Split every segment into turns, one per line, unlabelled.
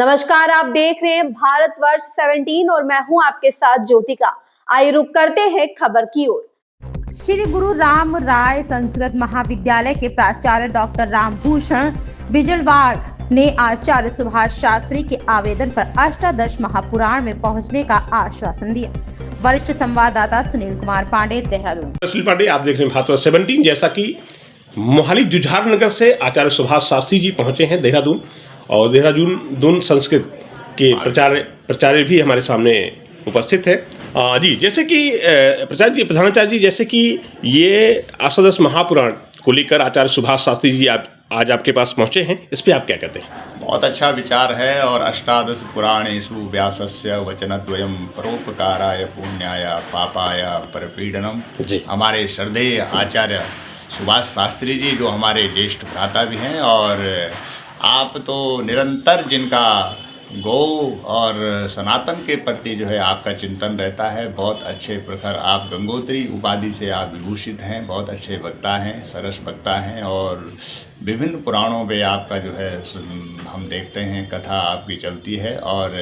नमस्कार, आप देख रहे हैं भारतवर्ष 17 और मैं हूं आपके साथ ज्योतिका। आइए रुक करते हैं खबर की ओर। श्री गुरु राम राय संस्कृत महाविद्यालय के प्राचार्य डॉक्टर रामभूषण बिजलवाड़ ने आचार्य सुभाष शास्त्री के आवेदन पर अष्टादश महापुराण में पहुंचने का आश्वासन दिया। वरिष्ठ संवाददाता सुनील कुमार पांडे, देहरादून।
सुनील पांडे, आप देख रहे हैं भारतवर्ष 17। जैसा कि मोहाली जुझार नगर से आचार्य सुभाष शास्त्री जी पहुंचे हैं देहरादून, और देहरादून संस्कृत के प्राचार्य भी हमारे सामने उपस्थित है। जी, जैसे कि प्रधानाचार्य जी, जैसे कि ये अष्टादश महापुराण को लेकर आचार्य सुभाष शास्त्री जी आज आपके पास पहुंचे हैं, इस पे आप क्या कहते हैं?
बहुत अच्छा विचार है। और अष्टादश पुराणेषु व्यासस्य वचनद्वयम् परोपकाराय पुण्याय पापाय परपीडनम। हमारे श्रद्धेय आचार्य सुभाष शास्त्री जी, जो हमारे ज्येष्ठ भ्राता भी हैं, और आप तो निरंतर जिनका गौ और सनातन के प्रति जो है आपका चिंतन रहता है, बहुत अच्छे प्रखर आप गंगोत्री उपाधि से आप विभूषित हैं, बहुत अच्छे वक्ता हैं, सरस वक्ता हैं, और विभिन्न पुराणों में आपका जो है हम देखते हैं कथा आपकी चलती है। और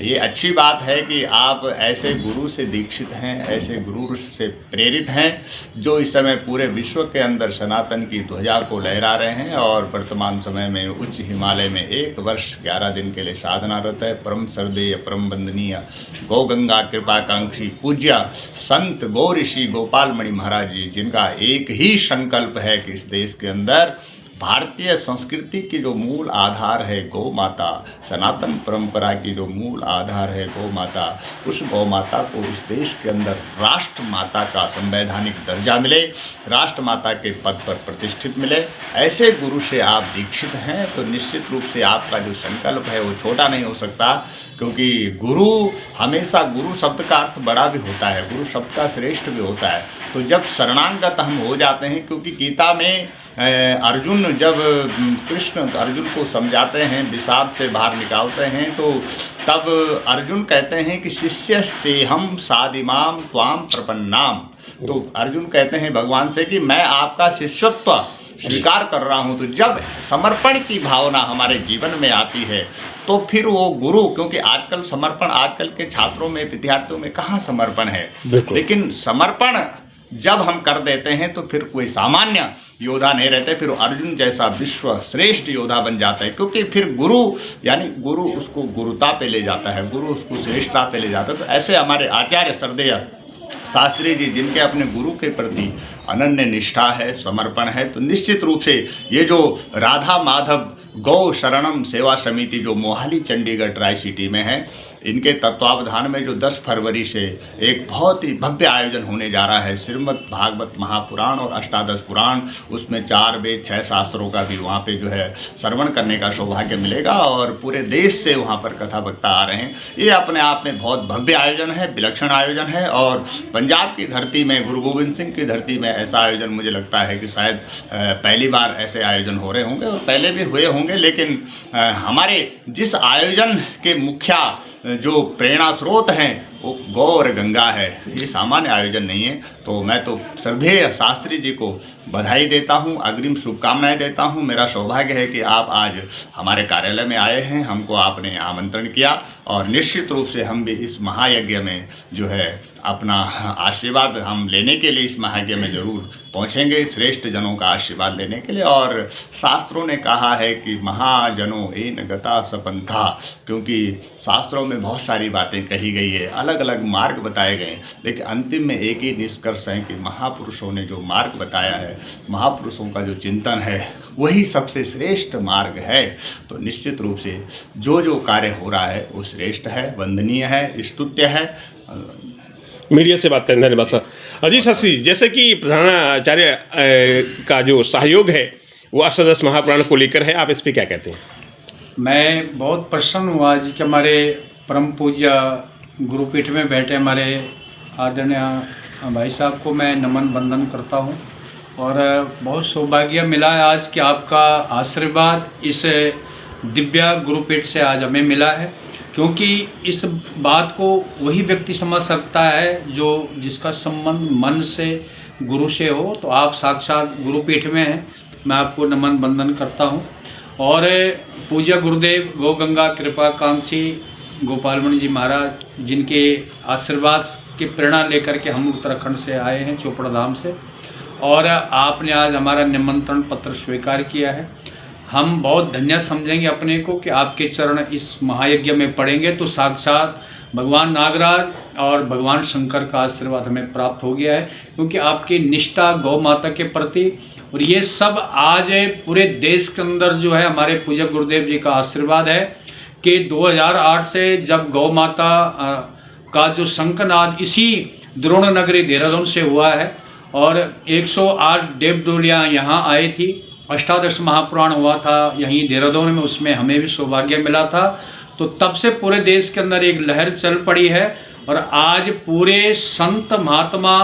ये अच्छी बात है कि आप ऐसे गुरु से दीक्षित हैं, ऐसे गुरु से प्रेरित हैं, जो इस समय पूरे विश्व के अंदर सनातन की ध्वजा को लहरा रहे हैं। और वर्तमान समय में उच्च हिमालय में 1 वर्ष 11 दिन के लिए साधनारत है। परम श्रद्धेय परम वंदनीय गौ गंगा कृपाकांक्षी पूज्य संत गौ ऋषि गोपाल मणि महाराज जी, जिनका एक ही संकल्प है कि इस देश के अंदर भारतीय संस्कृति की जो मूल आधार है गौ माता, सनातन परंपरा की जो मूल आधार है गौ माता, उस गौ माता को इस देश के अंदर राष्ट्र माता का संवैधानिक दर्जा मिले, राष्ट्र माता के पद पर प्रतिष्ठित मिले। ऐसे गुरु से आप दीक्षित हैं तो निश्चित रूप से आपका जो संकल्प है वो छोटा नहीं हो सकता, क्योंकि गुरु हमेशा, गुरु शब्द का अर्थ बड़ा भी होता है, गुरु शब्द का श्रेष्ठ भी होता है। तो जब शरणागत हम हो जाते हैं, क्योंकि गीता में अर्जुन, जब कृष्ण अर्जुन को समझाते हैं, विषाद से बाहर निकालते हैं, तो तब अर्जुन कहते हैं कि शिष्यस्तेहम सादिमाम त्वाम प्रपन्नाम। तो अर्जुन कहते हैं भगवान से कि मैं आपका शिष्यत्व स्वीकार कर रहा हूँ। तो जब समर्पण की भावना हमारे जीवन में आती है तो फिर वो गुरु, क्योंकि आजकल समर्पण, आजकल के छात्रों में, विद्यार्थियों में कहाँ समर्पण है, लेकिन समर्पण जब हम कर देते हैं तो फिर कोई सामान्य योद्धा नहीं रहते, फिर अर्जुन जैसा विश्व श्रेष्ठ योद्धा बन जाता है। क्योंकि फिर गुरु, यानी गुरु उसको गुरुता पे ले जाता है, गुरु उसको श्रेष्ठता पे ले जाता है। तो ऐसे हमारे आचार्य श्रद्धेय शास्त्री जी, जिनके अपने गुरु के प्रति अनन्य निष्ठा है, समर्पण है, तो निश्चित रूप से ये जो राधा माधव गौ शरणम सेवा समिति जो मोहाली चंडीगढ़ ट्राई सिटी में है, इनके तत्वावधान में जो 10 फरवरी से एक बहुत ही भव्य आयोजन होने जा रहा है, श्रीमद् भागवत महापुराण और अष्टादश पुराण, उसमें 4 वेद 6 शास्त्रों का भी वहाँ पे जो है श्रवण करने का सौभाग्य मिलेगा, और पूरे देश से वहाँ पर कथा वक्ता आ रहे हैं। ये अपने आप में बहुत भव्य आयोजन है, विलक्षण आयोजन है। और पंजाब की धरती में, गुरु गोविंद सिंह की धरती में ऐसा आयोजन मुझे लगता है कि शायद पहली बार ऐसे आयोजन हो रहे होंगे, और पहले भी हुए होंगे, लेकिन हमारे जिस आयोजन के मुख्य जो प्रेरणा स्रोत हैं वो गौ और गंगा है, ये सामान्य आयोजन नहीं है। तो मैं तो श्रद्धेय शास्त्री जी को बधाई देता हूँ, अग्रिम शुभकामनाएं देता हूँ। मेरा सौभाग्य है कि आप आज हमारे कार्यालय में आए हैं, हमको आपने आमंत्रण किया, और निश्चित रूप से हम भी इस महायज्ञ में जो है अपना आशीर्वाद हम लेने के लिए इस महायज्ञ में जरूर पहुँचेंगे, श्रेष्ठ जनों का आशीर्वाद लेने के लिए। और शास्त्रों ने कहा है कि महाजनों एन गता सपंथा, क्योंकि शास्त्रों में बहुत सारी बातें कही गई है, अलग अलग मार्ग बताए गए, लेकिन अंतिम में एक ही निष्कर्ष है कि महापुरुषों ने जो मार्ग बताया है, महापुरुषों का जो चिंतन है, वही सबसे श्रेष्ठ मार्ग है। तो निश्चित रूप से जो जो कार्य हो रहा है वो श्रेष्ठ है, वंदनीय है, स्तुत्य है।
मीडिया से बात करें, धन्यवाद सर। अजीत शास्त्री, जैसे कि प्रधानाचार्य का जो सहयोग है वो अष्टादश महापुराण को लेकर है, आप इस पर क्या कहते हैं?
मैं बहुत प्रसन्न हूँ आज कि हमारे परम पूज्य गुरुपीठ में बैठे हमारे आदरणीय भाई साहब को मैं नमन वंदन करता हूँ, और बहुत सौभाग्य मिला है आज कि आपका आशीर्वाद इस दिव्य गुरुपीठ से आज हमें मिला है। क्योंकि इस बात को वही व्यक्ति समझ सकता है जो जिसका संबंध मन से गुरु से हो। तो आप साक्षात गुरुपीठ में हैं, मैं आपको नमन वंदन करता हूँ। और पूज्य गुरुदेव गौ गंगा कृपा कांक्षी गोपालमणि जी महाराज, जिनके आशीर्वाद की प्रेरणा लेकर के हम उत्तराखंड से आए हैं, चोपड़ा धाम से, और आपने आज हमारा निमंत्रण पत्र स्वीकार किया है। हम बहुत धन्य समझेंगे अपने को कि आपके चरण इस महायज्ञ में पड़ेंगे तो साक्षात भगवान नागराज और भगवान शंकर का आशीर्वाद हमें प्राप्त हो गया है, क्योंकि आपकी निष्ठा गौ माता के प्रति, और ये सब आज पूरे देश के अंदर जो है हमारे पूज्य गुरुदेव जी का आशीर्वाद है कि 2008 से जब गौ माता का जो शंखनाद इसी द्रोण नगरी देहरादून से हुआ है और 108 देव डोलियाँ यहाँ आई थी, अष्टादश महापुराण हुआ था यहीं देहरादून में, उसमें हमें भी सौभाग्य मिला था। तो तब से पूरे देश के अंदर एक लहर चल पड़ी है और आज पूरे संत महात्मा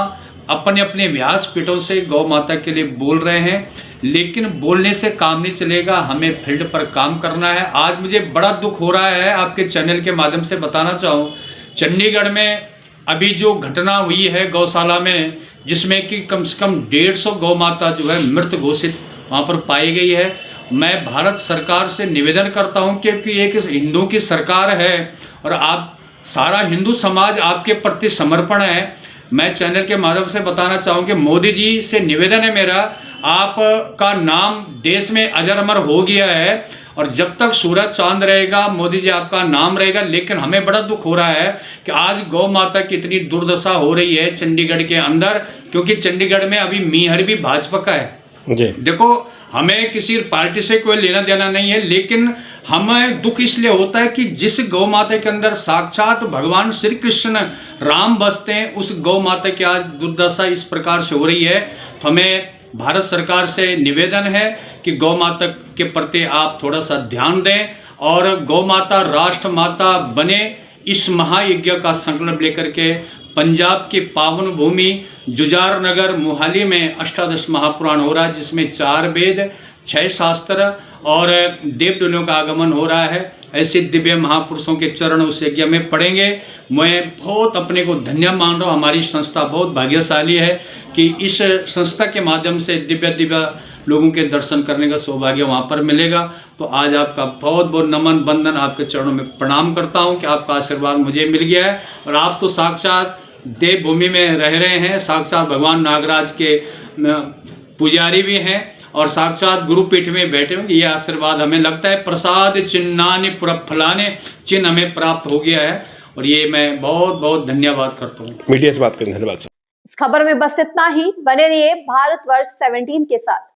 अपने अपने व्यासपीठों से गौ माता के लिए बोल रहे हैं, लेकिन बोलने से काम नहीं चलेगा, हमें फील्ड पर काम करना है। आज मुझे बड़ा दुख हो रहा है, आपके चैनल के माध्यम से बताना चाहूँ, चंडीगढ़ में अभी जो घटना हुई है गौशाला में, जिसमें कि कम से कम 150 गौ माता जो है मृत घोषित वहाँ पर पाई गई है। मैं भारत सरकार से निवेदन करता हूँ, क्योंकि एक हिंदू की सरकार है और आप सारा हिंदू समाज आपके प्रति समर्पण है। मैं चैनल के माध्यम से बताना चाहूँगी, मोदी जी से निवेदन है मेरा, आपका नाम देश में अजर अमर हो गया है और जब तक सूरज चांद रहेगा मोदी जी आपका नाम रहेगा। लेकिन हमें बड़ा दुख हो रहा है कि आज गौ माता की इतनी दुर्दशा हो रही है चंडीगढ़ के अंदर, क्योंकि चंडीगढ़ में अभी मीहर भी भाजपा का है। देखो, हमें किसी पार्टी से कोई लेना देना नहीं है, लेकिन हमें दुख इसलिए होता है कि जिस गौ माता के अंदर साक्षात भगवान श्री कृष्ण राम बसते हैं, उस गौ माता की आज दुर्दशा इस प्रकार से हो रही है। तो हमें भारत सरकार से निवेदन है कि गौ माता के प्रति आप थोड़ा सा ध्यान दें और गौ माता राष्ट्र माता बने, इस महायज्ञ का संकल्प लेकर के पंजाब की पावन भूमि जुजार नगर मोहाली में अष्टादश महापुराण हो रहा है, जिसमें 4 वेद 6 शास्त्र और देव डोलियों का आगमन हो रहा है। ऐसे दिव्य महापुरुषों के चरण उस यज्ञ में पड़ेंगे। मैं बहुत अपने को धन्य मान रहा हूँ, हमारी संस्था बहुत भाग्यशाली है कि इस संस्था के माध्यम से दिव्य दिव्य लोगों के दर्शन करने का सौभाग्य वहाँ पर मिलेगा। तो आज आपका बहुत बहुत नमन बंदन, आपके चरणों में प्रणाम करता हूँ कि आपका आशीर्वाद मुझे मिल गया है और आप तो साक्षात देवभूमि में रह रहे हैं, साक्षात भगवान नागराज के पुजारी भी हैं और साक्षात गुरुपीठ में बैठे हुए। ये आशीर्वाद हमें लगता है प्रसाद चिन्हानि फलाने चिन्ह हमें प्राप्त हो गया है और ये मैं बहुत बहुत धन्यवाद करता हूँ।
मीडिया से बात करने धन्यवाद।
इस खबर में बस इतना ही। बने रहिए भारतवर्ष 17 के साथ।